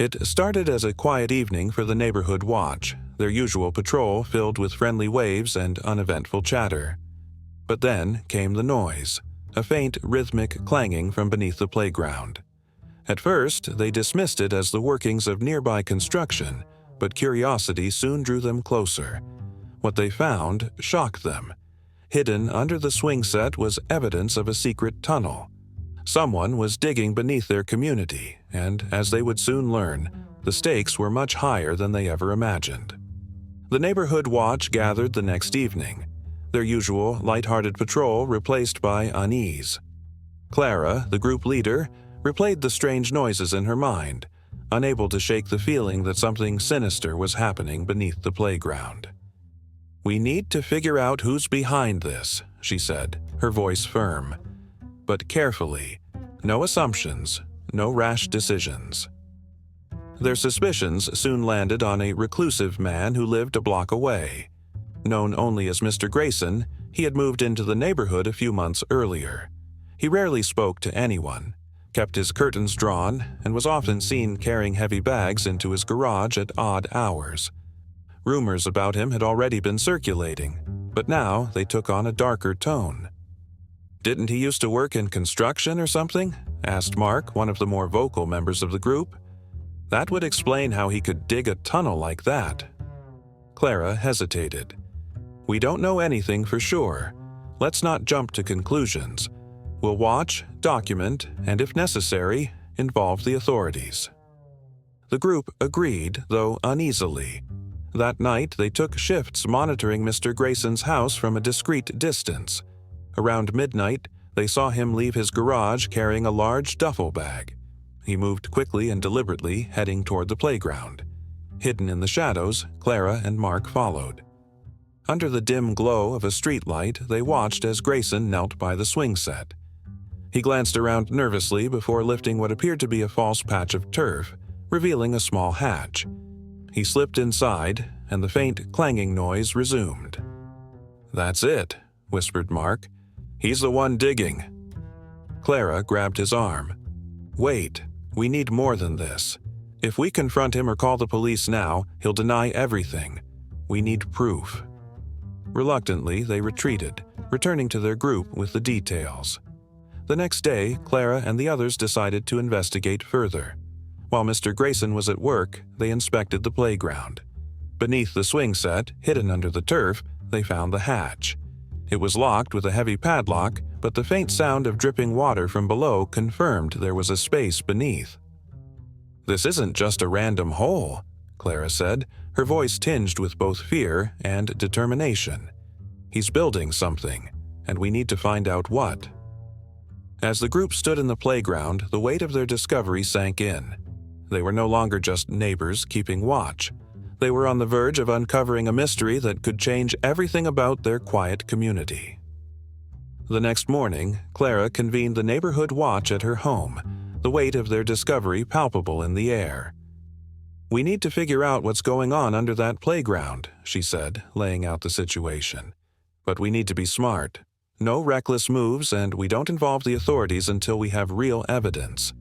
It started as a quiet evening for the neighborhood watch, their usual patrol filled with friendly waves and uneventful chatter. But then came the noise, a faint rhythmic clanging from beneath the playground. At first, they dismissed it as the workings of nearby construction, but curiosity soon drew them closer. What they found shocked them. Hidden under the swing set was evidence of a secret tunnel. Someone was digging beneath their community, and as they would soon learn, the stakes were much higher than they ever imagined. The neighborhood watch gathered the next evening, their usual lighthearted patrol replaced by unease. Clara, the group leader, replayed the strange noises in her mind, unable to shake the feeling that something sinister was happening beneath the playground. "We need to figure out who's behind this," she said, her voice firm. "But carefully. No assumptions, no rash decisions." Their suspicions soon landed on a reclusive man who lived a block away. Known only as Mr. Grayson, he had moved into the neighborhood a few months earlier. He rarely spoke to anyone, kept his curtains drawn, and was often seen carrying heavy bags into his garage at odd hours. Rumors about him had already been circulating, but now they took on a darker tone. "Didn't he used to work in construction or something?" asked Mark, one of the more vocal members of the group. "That would explain how he could dig a tunnel like that." Clara hesitated. "We don't know anything for sure. Let's not jump to conclusions. We'll watch, document, and if necessary, involve the authorities." The group agreed, though uneasily. That night, they took shifts monitoring Mr. Grayson's house from a discreet distance. Around midnight, they saw him leave his garage carrying a large duffel bag. He moved quickly and deliberately, heading toward the playground. Hidden in the shadows, Clara and Mark followed. Under the dim glow of a streetlight, they watched as Grayson knelt by the swing set. He glanced around nervously before lifting what appeared to be a false patch of turf, revealing a small hatch. He slipped inside, and the faint clanging noise resumed. "That's it," whispered Mark. "He's the one digging." Clara grabbed his arm. "Wait, we need more than this. If we confront him or call the police now, he'll deny everything. We need proof." Reluctantly, they retreated, returning to their group with the details. The next day, Clara and the others decided to investigate further. While Mr. Grayson was at work, they inspected the playground. Beneath the swing set, hidden under the turf, they found the hatch. It was locked with a heavy padlock, but the faint sound of dripping water from below confirmed there was a space beneath. "This isn't just a random hole," Clara said, her voice tinged with both fear and determination. "He's building something, and we need to find out what." As the group stood in the playground, the weight of their discovery sank in. They were no longer just neighbors keeping watch. They were on the verge of uncovering a mystery that could change everything about their quiet community. The next morning, Clara convened the neighborhood watch at her home, the weight of their discovery palpable in the air. "We need to figure out what's going on under that playground," she said, laying out the situation. "But we need to be smart. No reckless moves, and we don't involve the authorities until we have real evidence."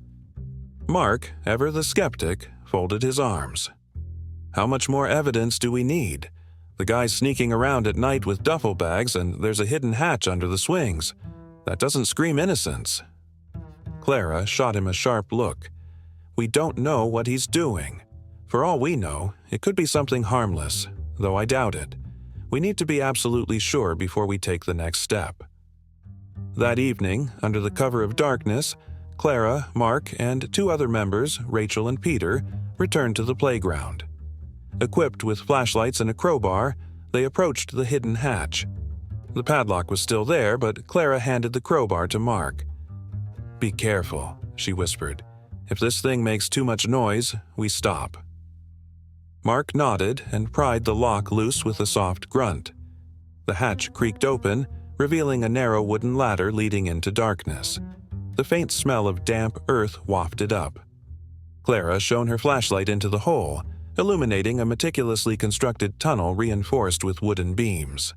Mark, ever the skeptic, folded his arms. "How much more evidence do we need? The guy's sneaking around at night with duffel bags, and there's a hidden hatch under the swings. That doesn't scream innocence." Clara shot him a sharp look. "We don't know what he's doing. For all we know, it could be something harmless, though I doubt it. We need to be absolutely sure before we take the next step." That evening, under the cover of darkness, Clara, Mark, and two other members, Rachel and Peter, returned to the playground. Equipped with flashlights and a crowbar, they approached the hidden hatch. The padlock was still there, but Clara handed the crowbar to Mark. "Be careful," she whispered. "If this thing makes too much noise, we stop." Mark nodded and pried the lock loose with a soft grunt. The hatch creaked open, revealing a narrow wooden ladder leading into darkness. The faint smell of damp earth wafted up. Clara shone her flashlight into the hole, illuminating a meticulously constructed tunnel reinforced with wooden beams.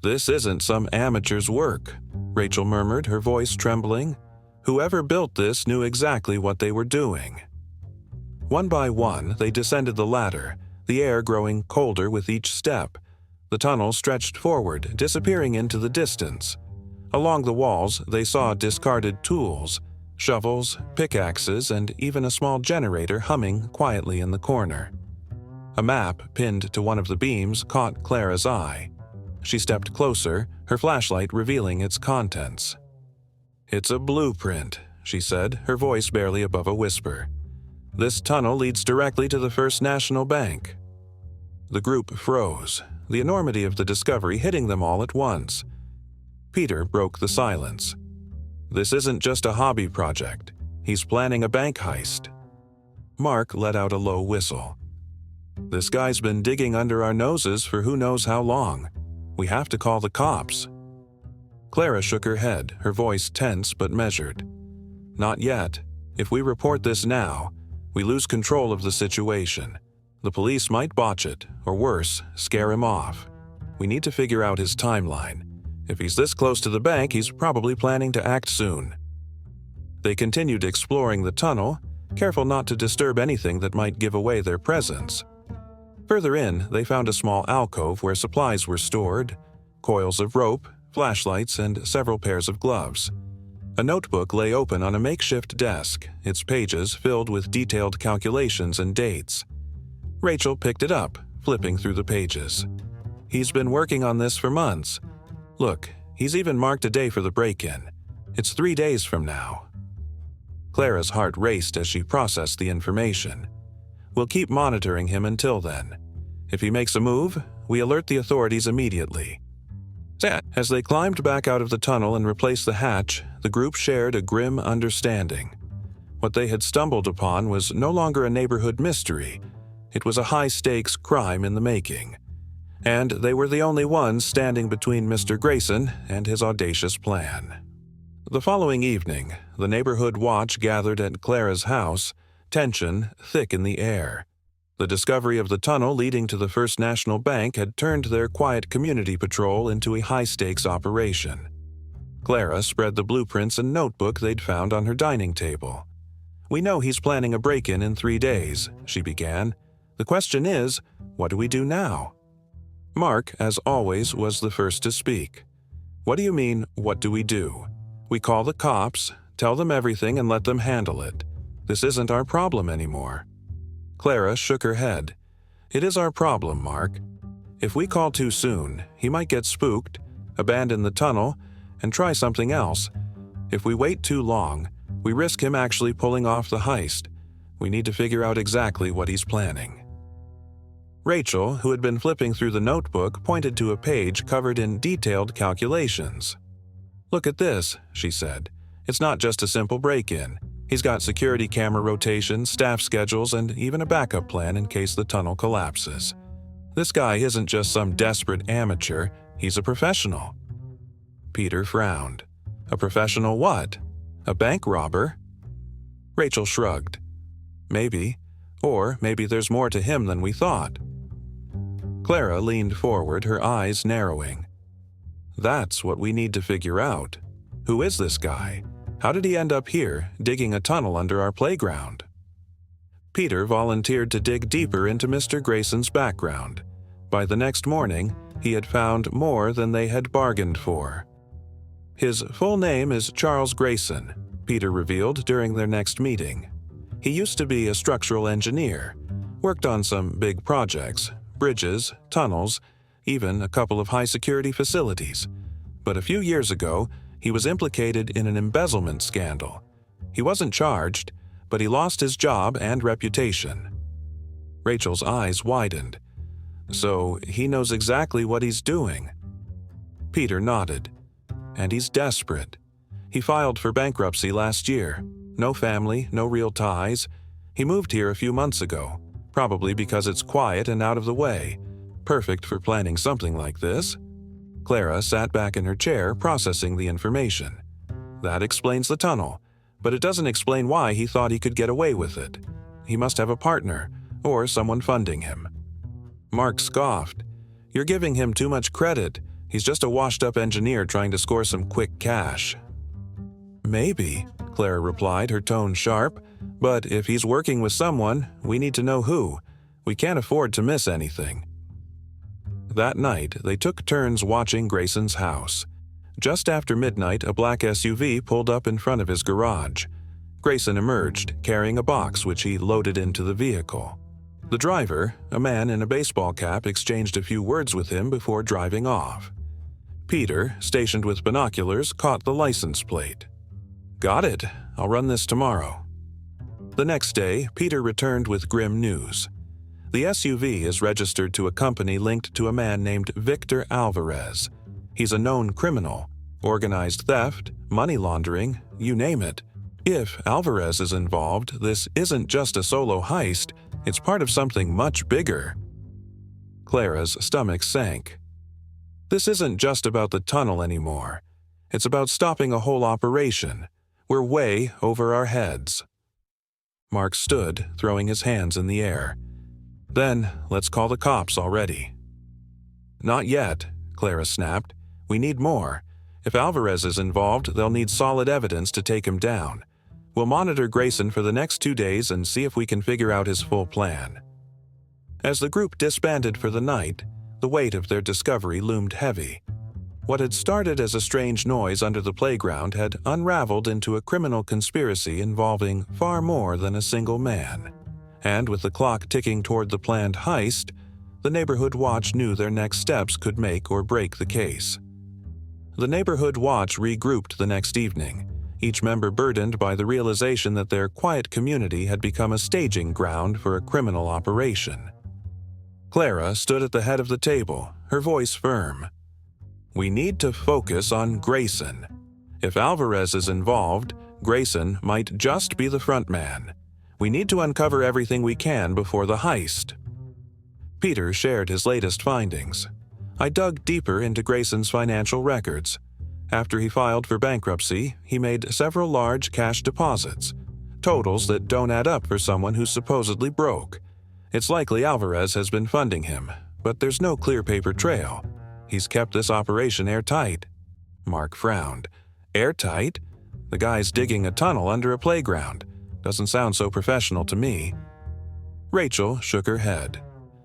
"This isn't some amateur's work," Rachel murmured, her voice trembling. "Whoever built this knew exactly what they were doing." One by one, they descended the ladder, the air growing colder with each step. The tunnel stretched forward, disappearing into the distance. Along the walls, they saw discarded tools, shovels, pickaxes, and even a small generator humming quietly in the corner. A map pinned to one of the beams caught Clara's eye. She stepped closer, her flashlight revealing its contents. "It's a blueprint," she said, her voice barely above a whisper. "This tunnel leads directly to the First National Bank." The group froze, the enormity of the discovery hitting them all at once. Peter broke the silence. "This isn't just a hobby project. He's planning a bank heist." Mark let out a low whistle. "This guy's been digging under our noses for who knows how long. We have to call the cops." Clara shook her head, her voice tense but measured. "Not yet. If we report this now, we lose control of the situation. The police might botch it, or worse, scare him off. We need to figure out his timeline. If he's this close to the bank, he's probably planning to act soon." They continued exploring the tunnel, careful not to disturb anything that might give away their presence. Further in, they found a small alcove where supplies were stored, coils of rope, flashlights, and several pairs of gloves. A notebook lay open on a makeshift desk, its pages filled with detailed calculations and dates. Rachel picked it up, flipping through the pages. "He's been working on this for months. Look, he's even marked a day for the break-in. It's 3 days from now." Clara's heart raced as she processed the information. "We'll keep monitoring him until then. If he makes a move, we alert the authorities immediately." As they climbed back out of the tunnel and replaced the hatch, the group shared a grim understanding. What they had stumbled upon was no longer a neighborhood mystery. It was a high-stakes crime in the making. And they were the only ones standing between Mr. Grayson and his audacious plan. The following evening, the neighborhood watch gathered at Clara's house, tension thick in the air. The discovery of the tunnel leading to the First National Bank had turned their quiet community patrol into a high-stakes operation. Clara spread the blueprints and notebook they'd found on her dining table. "We know he's planning a break-in in 3 days," she began. "The question is, what do we do now?" Mark, as always, was the first to speak. "What do you mean, what do we do? We call the cops, tell them everything and let them handle it. This isn't our problem anymore." Clara shook her head. "It is our problem, Mark. If we call too soon, he might get spooked, abandon the tunnel, and try something else. If we wait too long, we risk him actually pulling off the heist. We need to figure out exactly what he's planning." Rachel, who had been flipping through the notebook, pointed to a page covered in detailed calculations. "Look at this," she said. "It's not just a simple break-in. He's got security camera rotations, staff schedules, and even a backup plan in case the tunnel collapses. This guy isn't just some desperate amateur, he's a professional." Peter frowned. "A professional what? A bank robber?" Rachel shrugged. "Maybe. Or maybe there's more to him than we thought." Clara leaned forward, her eyes narrowing. "That's what we need to figure out. Who is this guy? How did he end up here, digging a tunnel under our playground?" Peter volunteered to dig deeper into Mr. Grayson's background. By the next morning, he had found more than they had bargained for. "His full name is Charles Grayson," Peter revealed during their next meeting. "He used to be a structural engineer, worked on some big projects, bridges, tunnels, even a couple of high-security facilities. But a few years ago, he was implicated in an embezzlement scandal. He wasn't charged, but he lost his job and reputation." Rachel's eyes widened. "So he knows exactly what he's doing." Peter nodded. "And he's desperate. He filed for bankruptcy last year. No family, no real ties. He moved here a few months ago, probably because it's quiet and out of the way. Perfect for planning something like this." Clara sat back in her chair, processing the information. "That explains the tunnel, but it doesn't explain why he thought he could get away with it. He must have a partner, or someone funding him." Mark scoffed. "You're giving him too much credit. He's just a washed-up engineer trying to score some quick cash." "Maybe," Clara replied, her tone sharp, But if he's working with someone, we need to know who. We can't afford to miss anything." That night, they took turns watching Grayson's house. Just after midnight, a black SUV pulled up in front of his garage. Grayson emerged, carrying a box which he loaded into the vehicle. The driver, a man in a baseball cap, exchanged a few words with him before driving off. Peter, stationed with binoculars, caught the license plate. "Got it. I'll run this tomorrow." The next day, Peter returned with grim news. The SUV is registered to a company linked to a man named Victor Alvarez. He's a known criminal, organized theft, money laundering, you name it. If Alvarez is involved, this isn't just a solo heist, it's part of something much bigger. Clara's stomach sank. This isn't just about the tunnel anymore. It's about stopping a whole operation. We're way over our heads. Mark stood, throwing his hands in the air. "Then, let's call the cops already." "Not yet," Clara snapped. "We need more. If Alvarez is involved, they'll need solid evidence to take him down. We'll monitor Grayson for the next 2 days and see if we can figure out his full plan." As the group disbanded for the night, the weight of their discovery loomed heavy. What had started as a strange noise under the playground had unraveled into a criminal conspiracy involving far more than a single man. And with the clock ticking toward the planned heist, the Neighborhood Watch knew their next steps could make or break the case. The Neighborhood Watch regrouped the next evening, each member burdened by the realization that their quiet community had become a staging ground for a criminal operation. Clara stood at the head of the table, her voice firm. "We need to focus on Grayson. If Alvarez is involved, Grayson might just be the front man. We need to uncover everything we can before the heist." Peter shared his latest findings. "I dug deeper into Grayson's financial records. After he filed for bankruptcy, he made several large cash deposits, totals that don't add up for someone who's supposedly broke. It's likely Alvarez has been funding him, but there's no clear paper trail. He's kept this operation airtight." Mark frowned. "Airtight? The guy's digging a tunnel under a playground. Doesn't sound so professional to me." Rachel shook her head.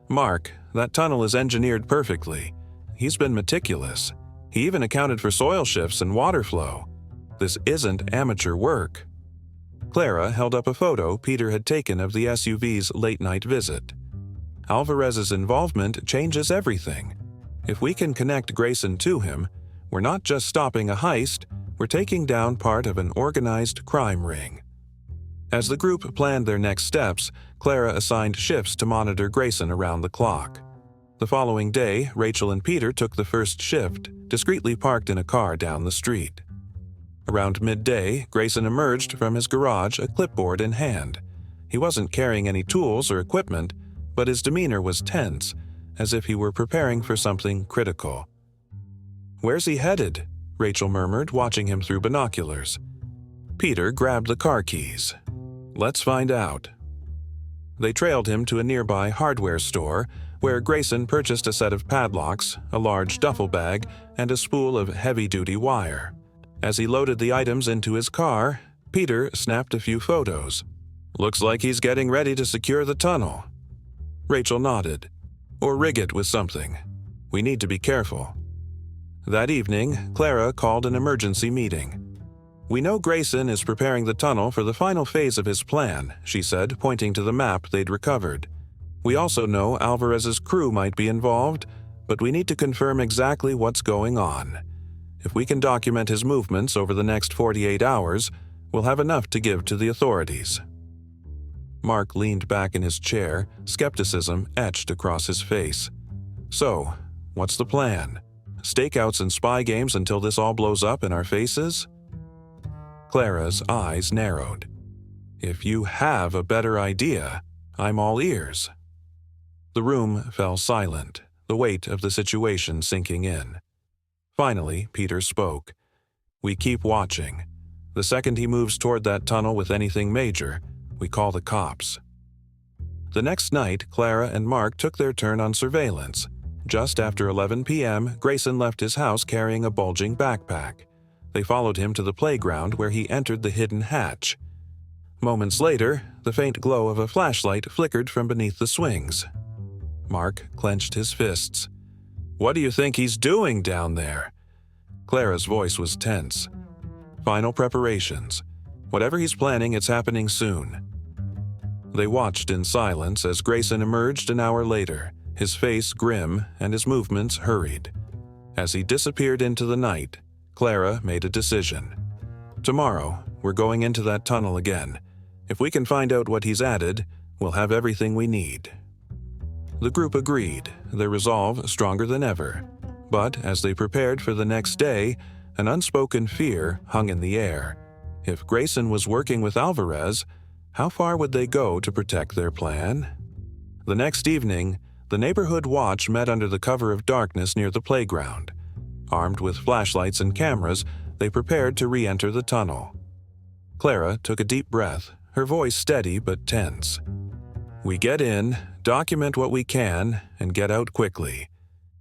"Mark, that tunnel is engineered perfectly. He's been meticulous. He even accounted for soil shifts and water flow. This isn't amateur work." Clara held up a photo Peter had taken of the SUV's late-night visit. "Alvarez's involvement changes everything. If we can connect Grayson to him, we're not just stopping a heist, we're taking down part of an organized crime ring." As the group planned their next steps, Clara assigned shifts to monitor Grayson around the clock. The following day, Rachel and Peter took the first shift, discreetly parked in a car down the street. Around midday, Grayson emerged from his garage, a clipboard in hand. He wasn't carrying any tools or equipment, but his demeanor was tense, as if he were preparing for something critical. "Where's he headed?" Rachel murmured, watching him through binoculars. Peter grabbed the car keys. "Let's find out." They trailed him to a nearby hardware store, where Grayson purchased a set of padlocks, a large duffel bag, and a spool of heavy-duty wire. As he loaded the items into his car, Peter snapped a few photos. "Looks like he's getting ready to secure the tunnel." Rachel nodded. "Or rig it with something. We need to be careful." That evening, Clara called an emergency meeting. "We know Grayson is preparing the tunnel for the final phase of his plan," she said, pointing to the map they'd recovered. "We also know Alvarez's crew might be involved, but we need to confirm exactly what's going on. If we can document his movements over the next 48 hours, we'll have enough to give to the authorities." Mark leaned back in his chair, skepticism etched across his face. "So, what's the plan? Stakeouts and spy games until this all blows up in our faces?" Clara's eyes narrowed. "If you have a better idea, I'm all ears." The room fell silent, the weight of the situation sinking in. Finally, Peter spoke. "We keep watching. The second he moves toward that tunnel with anything major, we call the cops." The next night, Clara and Mark took their turn on surveillance. Just after 11 p.m., Grayson left his house carrying a bulging backpack. They followed him to the playground where he entered the hidden hatch. Moments later, the faint glow of a flashlight flickered from beneath the swings. Mark clenched his fists. "What do you think he's doing down there?" Clara's voice was tense. "Final preparations. Whatever he's planning, it's happening soon." They watched in silence as Grayson emerged an hour later, his face grim and his movements hurried. As he disappeared into the night, Clara made a decision. "Tomorrow, we're going into that tunnel again. If we can find out what he's added, we'll have everything we need." The group agreed, their resolve stronger than ever. But as they prepared for the next day, an unspoken fear hung in the air. If Grayson was working with Alvarez, how far would they go to protect their plan? The next evening, the neighborhood watch met under the cover of darkness near the playground. Armed with flashlights and cameras, they prepared to re-enter the tunnel. Clara took a deep breath, her voice steady but tense. "We get in, document what we can, and get out quickly.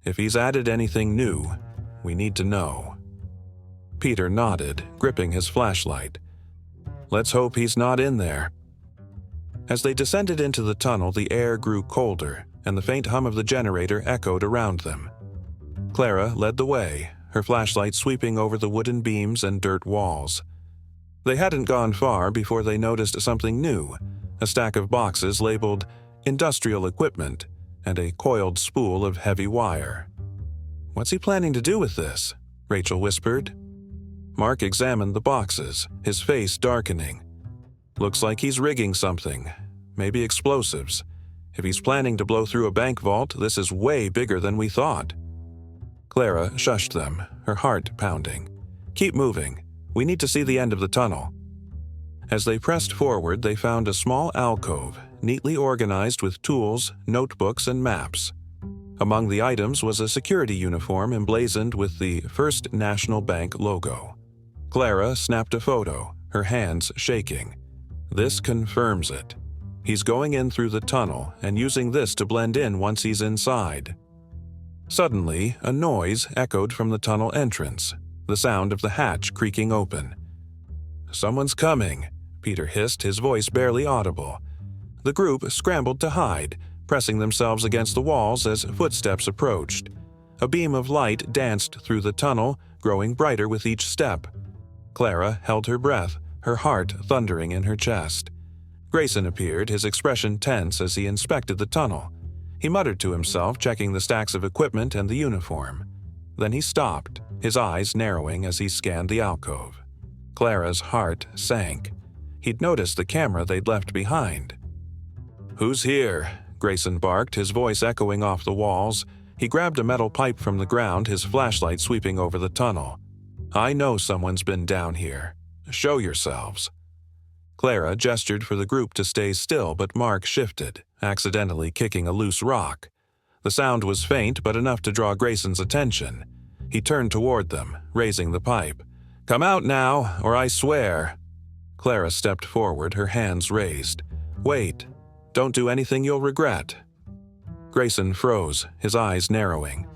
If he's added anything new, we need to know." Peter nodded, gripping his flashlight. "Let's hope he's not in there." As they descended into the tunnel, the air grew colder, and the faint hum of the generator echoed around them. Clara led the way, her flashlight sweeping over the wooden beams and dirt walls. They hadn't gone far before they noticed something new, a stack of boxes labeled industrial equipment and a coiled spool of heavy wire. "What's he planning to do with this?" Rachel whispered. Mark examined the boxes, his face darkening. "Looks like he's rigging something, maybe explosives. If he's planning to blow through a bank vault, this is way bigger than we thought." Clara shushed them, her heart pounding. "Keep moving. We need to see the end of the tunnel." As they pressed forward, they found a small alcove, neatly organized with tools, notebooks, and maps. Among the items was a security uniform emblazoned with the First National Bank logo. Clara snapped a photo, her hands shaking. "This confirms it. He's going in through the tunnel and using this to blend in once he's inside." Suddenly, a noise echoed from the tunnel entrance, the sound of the hatch creaking open. "Someone's coming," Peter hissed, his voice barely audible. The group scrambled to hide, pressing themselves against the walls as footsteps approached. A beam of light danced through the tunnel, growing brighter with each step. Clara held her breath, her heart thundering in her chest. Grayson appeared, his expression tense as he inspected the tunnel. He muttered to himself, checking the stacks of equipment and the uniform. Then he stopped, his eyes narrowing as he scanned the alcove. Clara's heart sank. He'd noticed the camera they'd left behind. "Who's here?" Grayson barked, his voice echoing off the walls. He grabbed a metal pipe from the ground, his flashlight sweeping over the tunnel. "I know someone's been down here. Show yourselves." Clara gestured for the group to stay still, but Mark shifted, accidentally kicking a loose rock. The sound was faint, but enough to draw Grayson's attention. He turned toward them, raising the pipe. "Come out now, or I swear." Clara stepped forward, her hands raised. "Wait. Don't do anything you'll regret." Grayson froze, his eyes narrowing.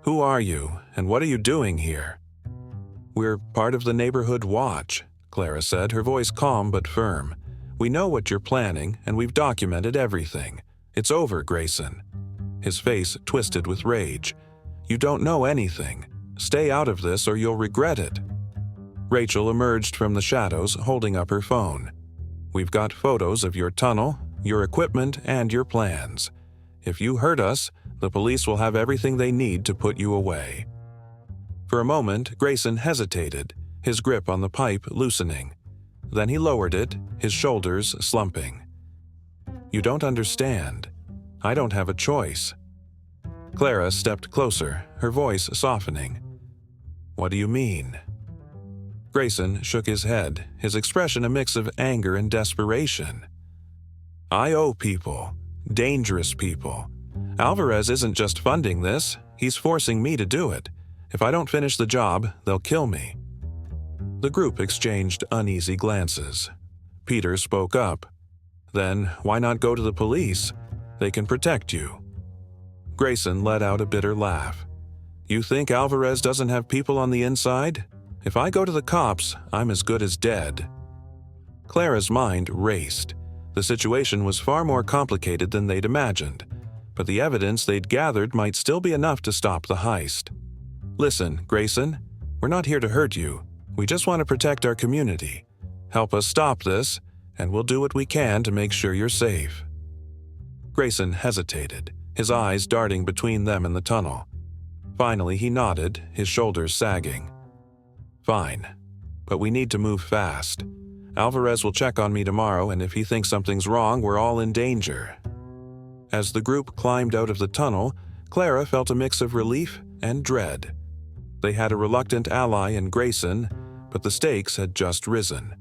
"Who are you, and what are you doing here?" "We're part of the neighborhood watch," Clara said, her voice calm but firm. "We know what you're planning, and we've documented everything. It's over, Grayson." His face twisted with rage. "You don't know anything. Stay out of this or you'll regret it." Rachel emerged from the shadows, holding up her phone. "We've got photos of your tunnel, your equipment, and your plans. If you hurt us, the police will have everything they need to put you away." For a moment, Grayson hesitated, his grip on the pipe loosening. Then he lowered it, his shoulders slumping. "You don't understand. I don't have a choice." Clara stepped closer, her voice softening. "What do you mean?" Grayson shook his head, his expression a mix of anger and desperation. "I owe people. Dangerous people. Alvarez isn't just funding this, he's forcing me to do it. If I don't finish the job, they'll kill me." The group exchanged uneasy glances. Peter spoke up. "Then why not go to the police? They can protect you." Grayson let out a bitter laugh. "You think Alvarez doesn't have people on the inside? If I go to the cops, I'm as good as dead." Clara's mind raced. The situation was far more complicated than they'd imagined, but the evidence they'd gathered might still be enough to stop the heist. "Listen, Grayson, we're not here to hurt you. We just want to protect our community. Help us stop this, and we'll do what we can to make sure you're safe." Grayson hesitated, his eyes darting between them and the tunnel. Finally, he nodded, his shoulders sagging. "Fine, but we need to move fast. Alvarez will check on me tomorrow, and if he thinks something's wrong, we're all in danger." As the group climbed out of the tunnel, Clara felt a mix of relief and dread. They had a reluctant ally in Grayson, but the stakes had just risen.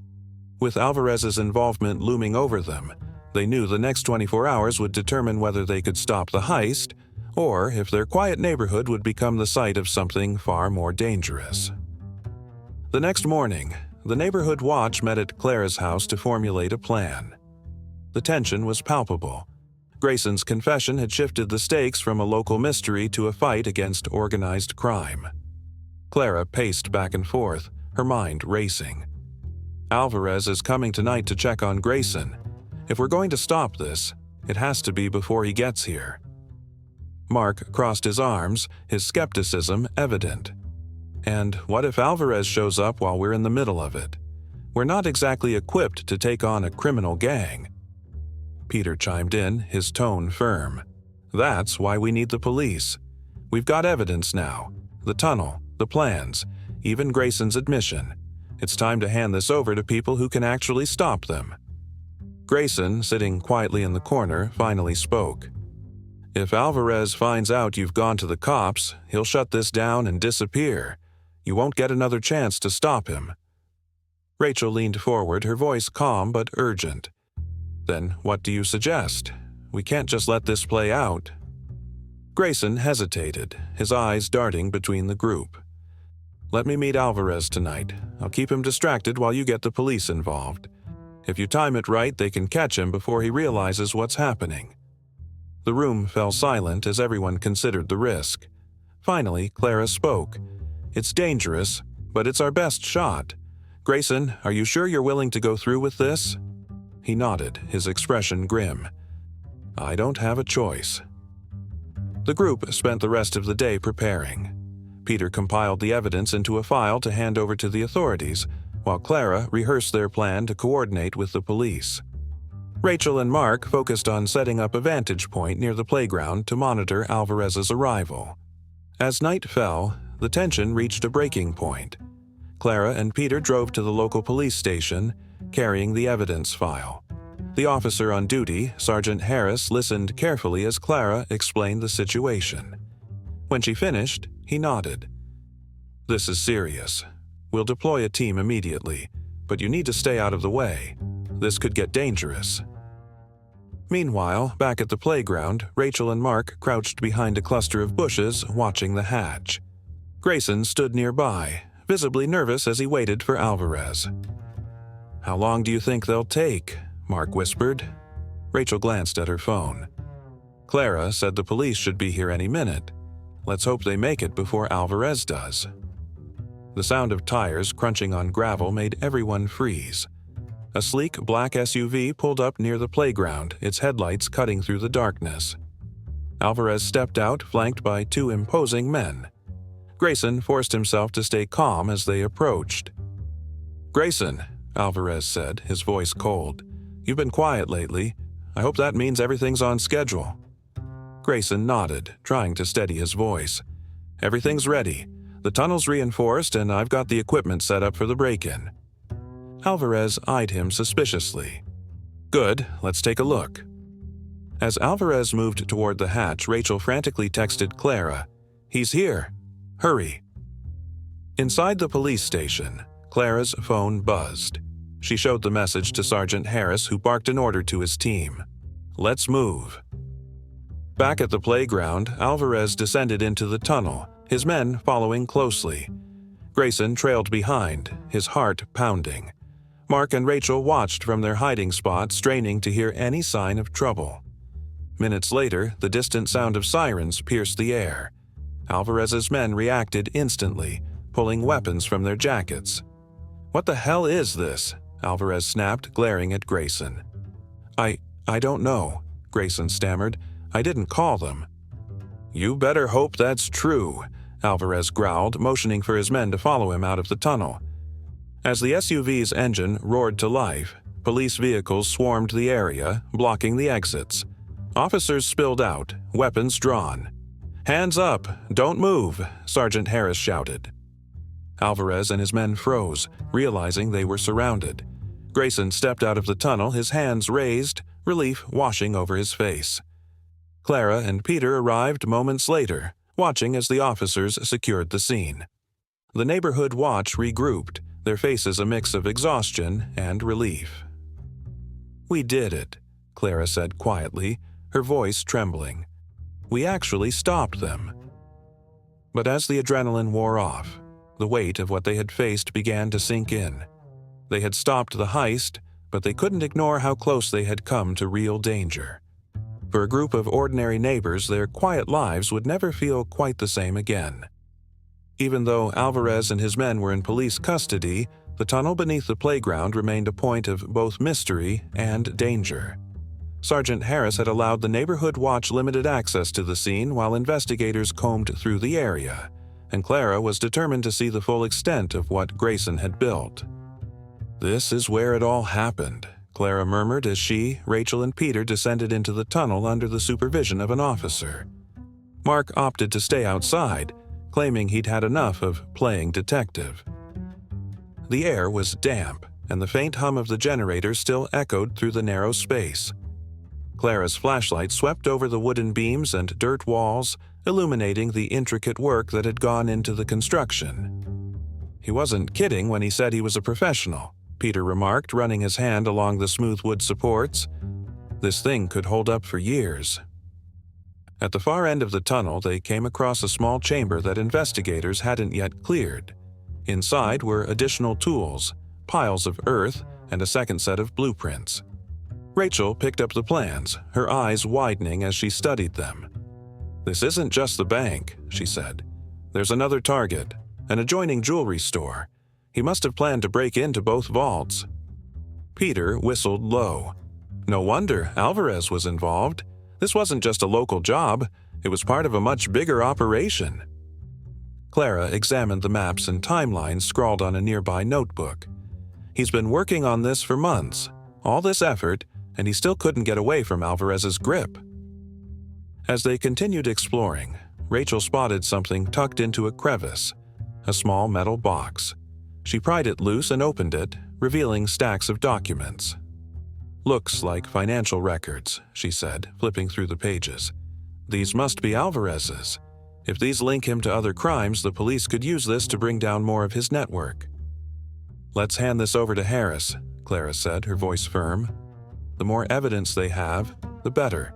With Alvarez's involvement looming over them, they knew the next 24 hours would determine whether they could stop the heist, or if their quiet neighborhood would become the site of something far more dangerous. The next morning, the neighborhood watch met at Clara's house to formulate a plan. The tension was palpable. Grayson's confession had shifted the stakes from a local mystery to a fight against organized crime. Clara paced back and forth, her mind racing. Alvarez is coming tonight to check on Grayson. If we're going to stop this, it has to be before he gets here. Mark crossed his arms, his skepticism evident. And what if Alvarez shows up while we're in the middle of it? We're not exactly equipped to take on a criminal gang. Peter chimed in, his tone firm. "That's why we need the police. We've got evidence now. The tunnel, the plans, even Grayson's admission. It's time to hand this over to people who can actually stop them." Grayson, sitting quietly in the corner, finally spoke. "If Alvarez finds out you've gone to the cops, he'll shut this down and disappear. You won't get another chance to stop him." Rachel leaned forward, her voice calm but urgent. "Then what do you suggest? We can't just let this play out." Grayson hesitated, his eyes darting between the group. "Let me meet Alvarez tonight. I'll keep him distracted while you get the police involved. If you time it right, they can catch him before he realizes what's happening." The room fell silent as everyone considered the risk. Finally, Clara spoke. "It's dangerous, but it's our best shot. Grayson, are you sure you're willing to go through with this?" He nodded, his expression grim. "I don't have a choice." The group spent the rest of the day preparing. Peter compiled the evidence into a file to hand over to the authorities, while Clara rehearsed their plan to coordinate with the police. Rachel and Mark focused on setting up a vantage point near the playground to monitor Alvarez's arrival. As night fell, the tension reached a breaking point. Clara and Peter drove to the local police station, carrying the evidence file. The officer on duty, Sergeant Harris, listened carefully as Clara explained the situation. When she finished, he nodded. "This is serious. We'll deploy a team immediately, but you need to stay out of the way. This could get dangerous." Meanwhile, back at the playground, Rachel and Mark crouched behind a cluster of bushes, watching the hatch. Grayson stood nearby, visibly nervous as he waited for Alvarez. "How long do you think they'll take?" Mark whispered. Rachel glanced at her phone. "Clara said the police should be here any minute. Let's hope they make it before Alvarez does." The sound of tires crunching on gravel made everyone freeze. A sleek black SUV pulled up near the playground, its headlights cutting through the darkness. Alvarez stepped out, flanked by two imposing men. Grayson forced himself to stay calm as they approached. "Grayson," Alvarez said, his voice cold, "you've been quiet lately. I hope that means everything's on schedule." Grayson nodded, trying to steady his voice. "Everything's ready. The tunnel's reinforced, and I've got the equipment set up for the break-in." Alvarez eyed him suspiciously. "Good, let's take a look." As Alvarez moved toward the hatch, Rachel frantically texted Clara, "He's here. Hurry." Inside the police station, Clara's phone buzzed. She showed the message to Sergeant Harris, who barked an order to his team. "Let's move." Back at the playground, Alvarez descended into the tunnel, his men following closely. Grayson trailed behind, his heart pounding. Mark and Rachel watched from their hiding spot, straining to hear any sign of trouble. Minutes later, the distant sound of sirens pierced the air. Alvarez's men reacted instantly, pulling weapons from their jackets. "What the hell is this?" Alvarez snapped, glaring at Grayson. I don't know, Grayson stammered. I didn't call them. You better hope that's true, Alvarez growled, motioning for his men to follow him out of the tunnel. As the SUV's engine roared to life, police vehicles swarmed the area, blocking the exits. Officers spilled out, weapons drawn. Hands up! Don't move! Sergeant Harris shouted. Alvarez and his men froze, realizing they were surrounded. Grayson stepped out of the tunnel, his hands raised, relief washing over his face. Clara and Peter arrived moments later, watching as the officers secured the scene. The neighborhood watch regrouped, their faces a mix of exhaustion and relief. We did it, Clara said quietly, her voice trembling. We actually stopped them. But as the adrenaline wore off, the weight of what they had faced began to sink in. They had stopped the heist, but they couldn't ignore how close they had come to real danger. For a group of ordinary neighbors, their quiet lives would never feel quite the same again. Even though Alvarez and his men were in police custody, the tunnel beneath the playground remained a point of both mystery and danger. Sergeant Harris had allowed the neighborhood watch limited access to the scene while investigators combed through the area, and Clara was determined to see the full extent of what Grayson had built. This is where it all happened, Clara murmured as she, Rachel, and Peter descended into the tunnel under the supervision of an officer. Mark opted to stay outside, claiming he'd had enough of playing detective. The air was damp, and the faint hum of the generator still echoed through the narrow space. Clara's flashlight swept over the wooden beams and dirt walls, illuminating the intricate work that had gone into the construction. He wasn't kidding when he said he was a professional, Peter remarked, running his hand along the smooth wood supports. This thing could hold up for years. At the far end of the tunnel, they came across a small chamber that investigators hadn't yet cleared. Inside were additional tools, piles of earth, and a second set of blueprints. Rachel picked up the plans, her eyes widening as she studied them. This isn't just the bank, she said. There's another target, an adjoining jewelry store. He must have planned to break into both vaults. Peter whistled low. No wonder Alvarez was involved. This wasn't just a local job, it was part of a much bigger operation. Clara examined the maps and timelines scrawled on a nearby notebook. He's been working on this for months, all this effort, and he still couldn't get away from Alvarez's grip. As they continued exploring, Rachel spotted something tucked into a crevice, a small metal box. She pried it loose and opened it, revealing stacks of documents. Looks like financial records, she said, flipping through the pages. These must be Alvarez's. If these link him to other crimes, the police could use this to bring down more of his network. Let's hand this over to Harris, Clara said, her voice firm. The more evidence they have, the better.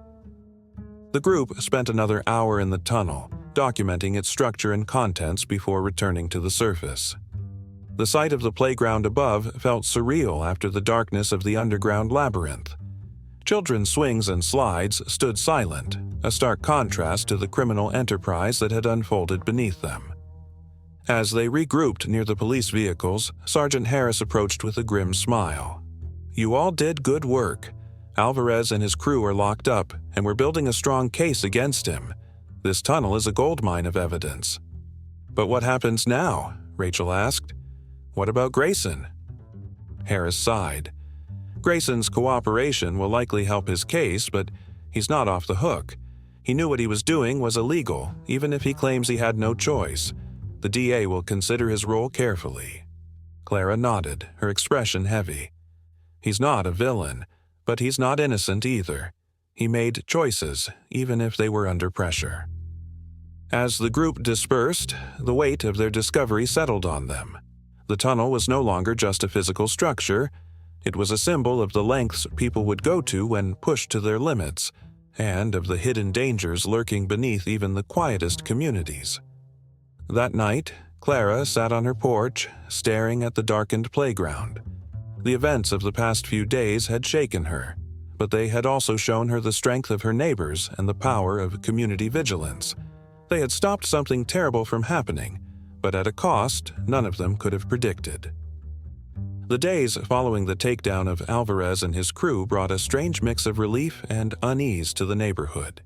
The group spent another hour in the tunnel, documenting its structure and contents before returning to the surface. The sight of the playground above felt surreal after the darkness of the underground labyrinth. Children's swings and slides stood silent, a stark contrast to the criminal enterprise that had unfolded beneath them. As they regrouped near the police vehicles, Sergeant Harris approached with a grim smile. You all did good work. Alvarez and his crew are locked up, and we're building a strong case against him. This tunnel is a goldmine of evidence. But what happens now? Rachel asked. What about Grayson? Harris sighed. Grayson's cooperation will likely help his case, but he's not off the hook. He knew what he was doing was illegal, even if he claims he had no choice. The DA will consider his role carefully. Clara nodded, her expression heavy. He's not a villain, but he's not innocent either. He made choices, even if they were under pressure. As the group dispersed, the weight of their discovery settled on them. The tunnel was no longer just a physical structure. It was a symbol of the lengths people would go to when pushed to their limits, and of the hidden dangers lurking beneath even the quietest communities. That night, Clara sat on her porch, staring at the darkened playground. The events of the past few days had shaken her, but they had also shown her the strength of her neighbors and the power of community vigilance. They had stopped something terrible from happening, but at a cost none of them could have predicted. The days following the takedown of Alvarez and his crew brought a strange mix of relief and unease to the neighborhood.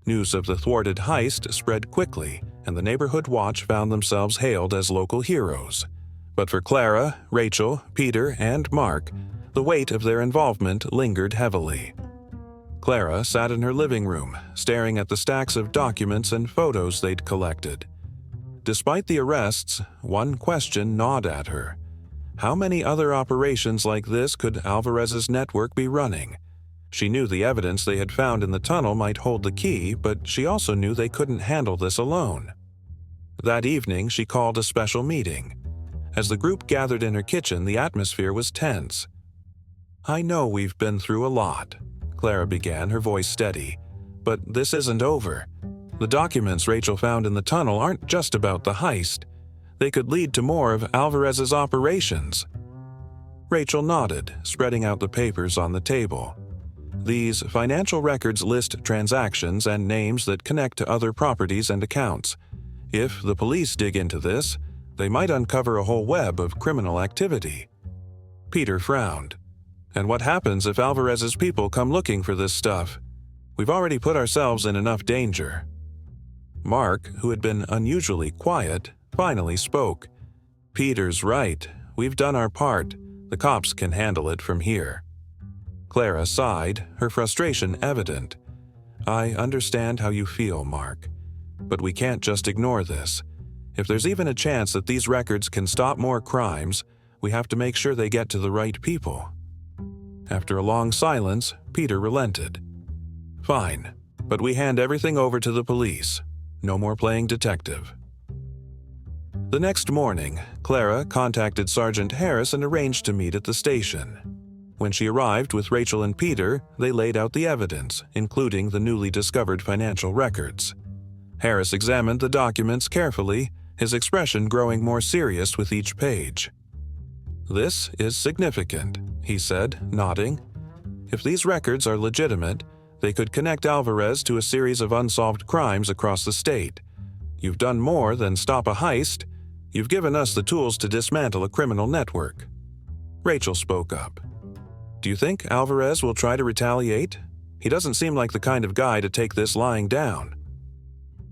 News of the thwarted heist spread quickly, and the neighborhood watch found themselves hailed as local heroes. But for Clara, Rachel, Peter, and Mark, the weight of their involvement lingered heavily. Clara sat in her living room, staring at the stacks of documents and photos they'd collected. Despite the arrests, one question gnawed at her. How many other operations like this could Alvarez's network be running? She knew the evidence they had found in the tunnel might hold the key, but she also knew they couldn't handle this alone. That evening, she called a special meeting. As the group gathered in her kitchen, the atmosphere was tense. "I know we've been through a lot," Clara began, her voice steady. "But this isn't over. The documents Rachel found in the tunnel aren't just about the heist. They could lead to more of Alvarez's operations." Rachel nodded, spreading out the papers on the table. These financial records list transactions and names that connect to other properties and accounts. If the police dig into this, they might uncover a whole web of criminal activity. Peter frowned. "And what happens if Alvarez's people come looking for this stuff? We've already put ourselves in enough danger." Mark, who had been unusually quiet, finally spoke. "Peter's right. We've done our part. The cops can handle it from here." Clara sighed, her frustration evident. "I understand how you feel, Mark. But we can't just ignore this. If there's even a chance that these records can stop more crimes, we have to make sure they get to the right people." After a long silence, Peter relented. "Fine, but we hand everything over to the police. No more playing detective." The next morning, Clara contacted Sergeant Harris and arranged to meet at the station. When she arrived with Rachel and Peter, they laid out the evidence, including the newly discovered financial records. Harris examined the documents carefully, his expression growing more serious with each page. "This is significant," he said, nodding. "If these records are legitimate, they could connect Alvarez to a series of unsolved crimes across the state. You've done more than stop a heist. You've given us the tools to dismantle a criminal network." Rachel spoke up. "Do you think Alvarez will try to retaliate? He doesn't seem like the kind of guy to take this lying down."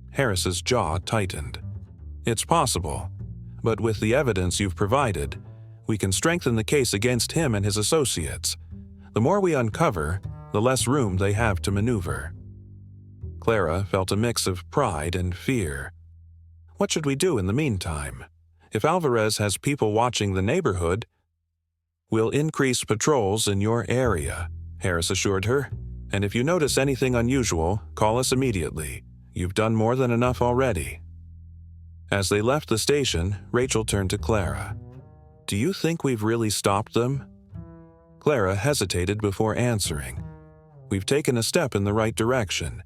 Harris's jaw tightened. "It's possible, but with the evidence you've provided, we can strengthen the case against him and his associates. The more we uncover, the less room they have to maneuver." Clara felt a mix of pride and fear. "What should we do in the meantime? If Alvarez has people watching the neighborhood—" "We'll increase patrols in your area," Harris assured her. "And if you notice anything unusual, call us immediately. You've done more than enough already." As they left the station, Rachel turned to Clara. "Do you think we've really stopped them?" Clara hesitated before answering. "We've taken a step in the right direction,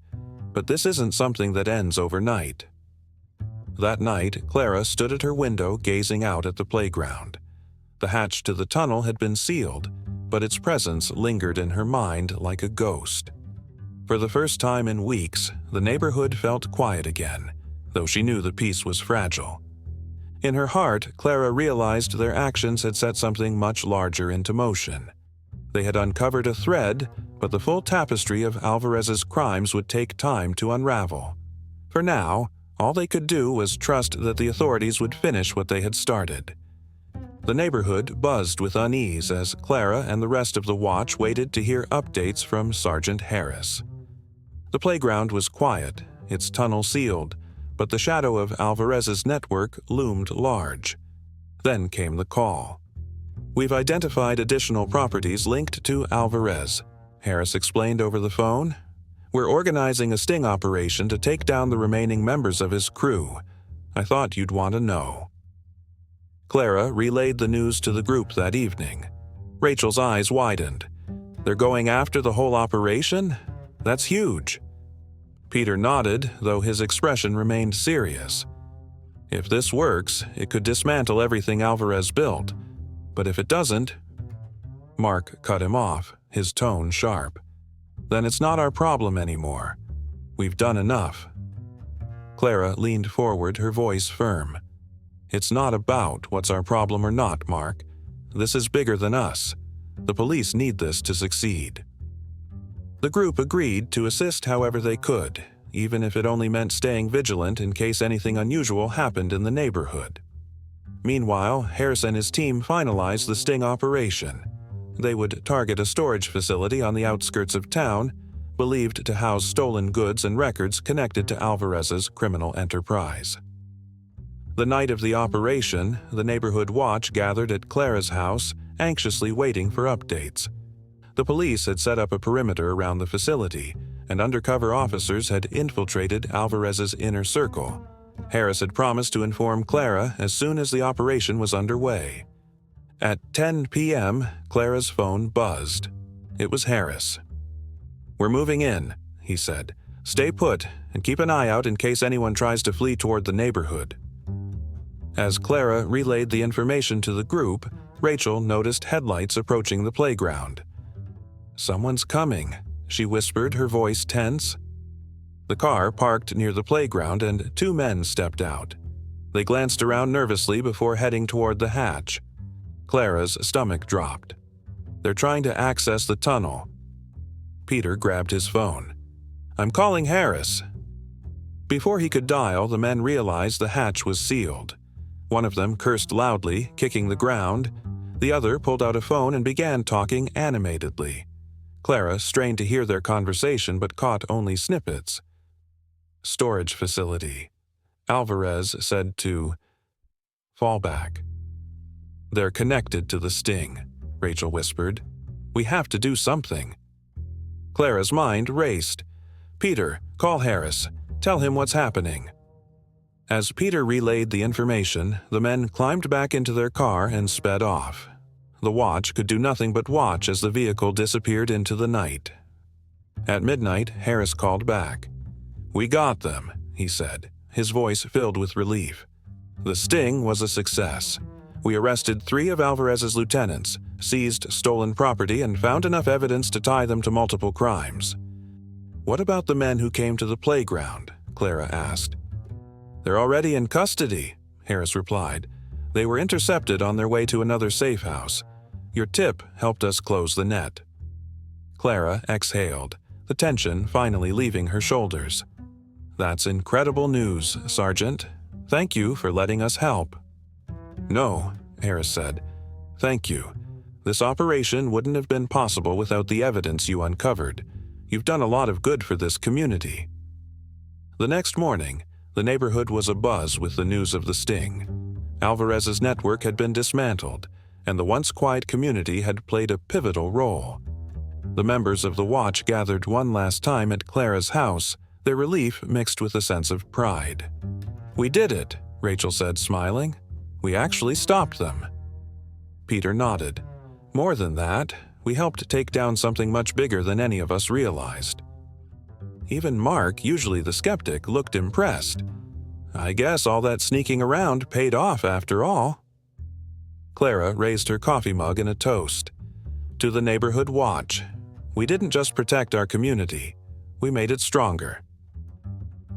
but this isn't something that ends overnight." That night, Clara stood at her window gazing out at the playground. The hatch to the tunnel had been sealed, but its presence lingered in her mind like a ghost. For the first time in weeks, the neighborhood felt quiet again, though she knew the peace was fragile. In her heart, Clara realized their actions had set something much larger into motion. They had uncovered a thread, but the full tapestry of Alvarez's crimes would take time to unravel. For now, all they could do was trust that the authorities would finish what they had started. The neighborhood buzzed with unease as Clara and the rest of the watch waited to hear updates from Sergeant Harris. The playground was quiet, its tunnel sealed, but the shadow of Alvarez's network loomed large. Then came the call. "We've identified additional properties linked to Alvarez," Harris explained over the phone. "We're organizing a sting operation to take down the remaining members of his crew. I thought you'd want to know." Clara relayed the news to the group that evening. Rachel's eyes widened. "They're going after the whole operation? That's huge." Peter nodded, though his expression remained serious. "If this works, it could dismantle everything Alvarez built. But if it doesn't—" Mark cut him off, his tone sharp. "Then it's not our problem anymore. We've done enough." Clara leaned forward, her voice firm. "It's not about what's our problem or not, Mark. This is bigger than us. The police need this to succeed." The group agreed to assist however they could, even if it only meant staying vigilant in case anything unusual happened in the neighborhood. Meanwhile, Harris and his team finalized the sting operation. They would target a storage facility on the outskirts of town, believed to house stolen goods and records connected to Alvarez's criminal enterprise. The night of the operation, the neighborhood watch gathered at Clara's house, anxiously waiting for updates. The police had set up a perimeter around the facility, and undercover officers had infiltrated Alvarez's inner circle. Harris had promised to inform Clara as soon as the operation was underway. At 10 p.m., Clara's phone buzzed. It was Harris. "We're moving in," he said. "Stay put and keep an eye out in case anyone tries to flee toward the neighborhood." As Clara relayed the information to the group, Rachel noticed headlights approaching the playground. "Someone's coming," she whispered, her voice tense. The car parked near the playground and 2 men stepped out. They glanced around nervously before heading toward the hatch. Clara's stomach dropped. "They're trying to access the tunnel." Peter grabbed his phone. "I'm calling Harris." Before he could dial, the men realized the hatch was sealed. One of them cursed loudly, kicking the ground. The other pulled out a phone and began talking animatedly. Clara strained to hear their conversation but caught only snippets. "Storage facility," Alvarez said to "Fall back." "They're connected to the sting," Rachel whispered. "We have to do something." Clara's mind raced. "Peter, call Harris. Tell him what's happening." As Peter relayed the information, the men climbed back into their car and sped off. The watch could do nothing but watch as the vehicle disappeared into the night. At midnight, Harris called back. "We got them," he said, his voice filled with relief. "The sting was a success. We arrested 3 of Alvarez's lieutenants, seized stolen property, and found enough evidence to tie them to multiple crimes." "What about the men who came to the playground?" Clara asked. "They're already in custody," Harris replied. "They were intercepted on their way to another safe house. Your tip helped us close the net." Clara exhaled, the tension finally leaving her shoulders. "That's incredible news, Sergeant. Thank you for letting us help." "No," Harris said. "Thank you. This operation wouldn't have been possible without the evidence you uncovered. You've done a lot of good for this community." The next morning, the neighborhood was abuzz with the news of the sting. Alvarez's network had been dismantled, and the once quiet community had played a pivotal role. The members of the watch gathered one last time at Clara's house, their relief mixed with a sense of pride. "We did it," Rachel said, smiling. "We actually stopped them." Peter nodded. "More than that, we helped take down something much bigger than any of us realized." Even Mark, usually the skeptic, looked impressed. "I guess all that sneaking around paid off after all." Clara raised her coffee mug in a toast. "To the neighborhood watch. We didn't just protect our community, we made it stronger."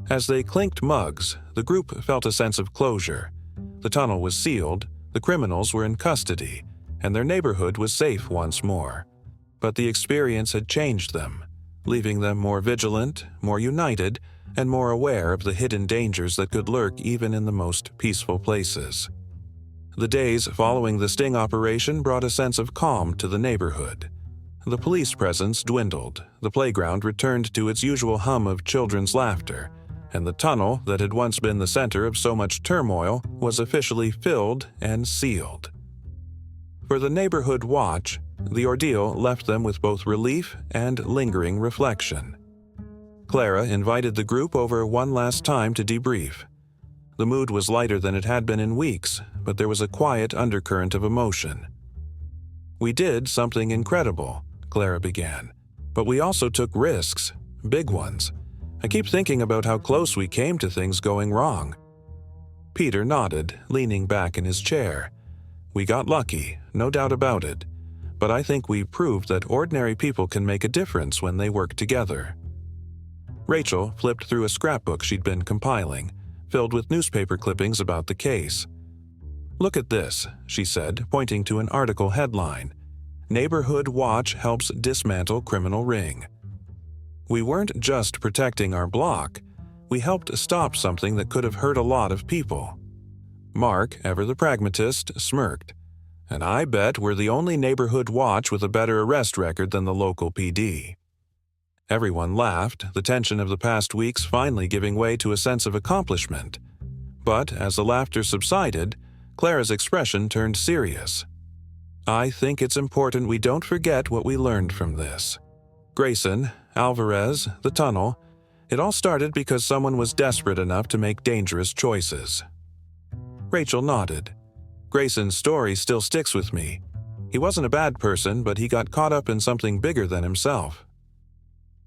As they clinked mugs, the group felt a sense of closure. The tunnel was sealed, the criminals were in custody, and their neighborhood was safe once more. But the experience had changed them, leaving them more vigilant, more united, and more aware of the hidden dangers that could lurk even in the most peaceful places. The days following the sting operation brought a sense of calm to the neighborhood. The police presence dwindled, the playground returned to its usual hum of children's laughter, and the tunnel that had once been the center of so much turmoil was officially filled and sealed. For the neighborhood watch, the ordeal left them with both relief and lingering reflection. Clara invited the group over one last time to debrief. The mood was lighter than it had been in weeks, but there was a quiet undercurrent of emotion. "We did something incredible," Clara began, "but we also took risks, big ones. I keep thinking about how close we came to things going wrong." Peter nodded, leaning back in his chair. "We got lucky, no doubt about it, but I think we proved that ordinary people can make a difference when they work together." Rachel flipped through a scrapbook she'd been compiling, filled with newspaper clippings about the case. "Look at this," she said, pointing to an article headline. "Neighborhood Watch helps dismantle criminal ring." We weren't just protecting our block, we helped stop something that could have hurt a lot of people. Mark, ever the pragmatist, smirked. "And I bet we're the only neighborhood watch with a better arrest record than the local PD." Everyone laughed, the tension of the past weeks finally giving way to a sense of accomplishment. But as the laughter subsided, Clara's expression turned serious. "I think it's important we don't forget what we learned from this. Grayson, Alvarez, the tunnel, it all started because someone was desperate enough to make dangerous choices." Rachel nodded. "Grayson's story still sticks with me. He wasn't a bad person, but he got caught up in something bigger than himself."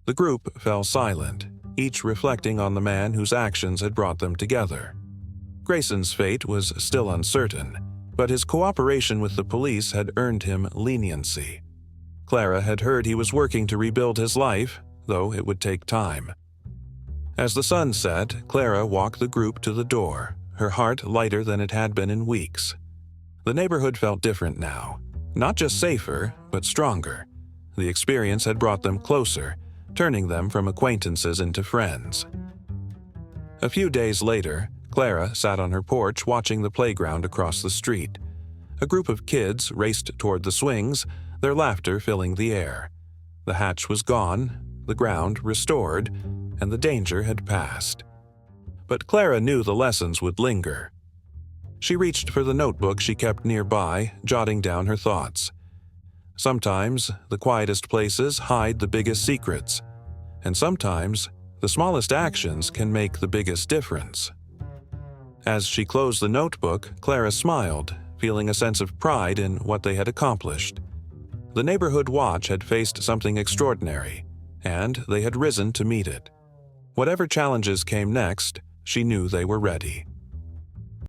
The group fell silent, each reflecting on the man whose actions had brought them together. Grayson's fate was still uncertain, but his cooperation with the police had earned him leniency. Clara had heard he was working to rebuild his life, though it would take time. As the sun set, Clara walked the group to the door, her heart lighter than it had been in weeks. The neighborhood felt different now, not just safer, but stronger. The experience had brought them closer, turning them from acquaintances into friends. A few days later, Clara sat on her porch watching the playground across the street. A group of kids raced toward the swings, their laughter filling the air. The hatch was gone, the ground restored, and the danger had passed. But Clara knew the lessons would linger. She reached for the notebook she kept nearby, jotting down her thoughts. Sometimes, the quietest places hide the biggest secrets, and sometimes, the smallest actions can make the biggest difference. As she closed the notebook, Clara smiled, feeling a sense of pride in what they had accomplished. The neighborhood watch had faced something extraordinary, and they had risen to meet it. Whatever challenges came next, she knew they were ready.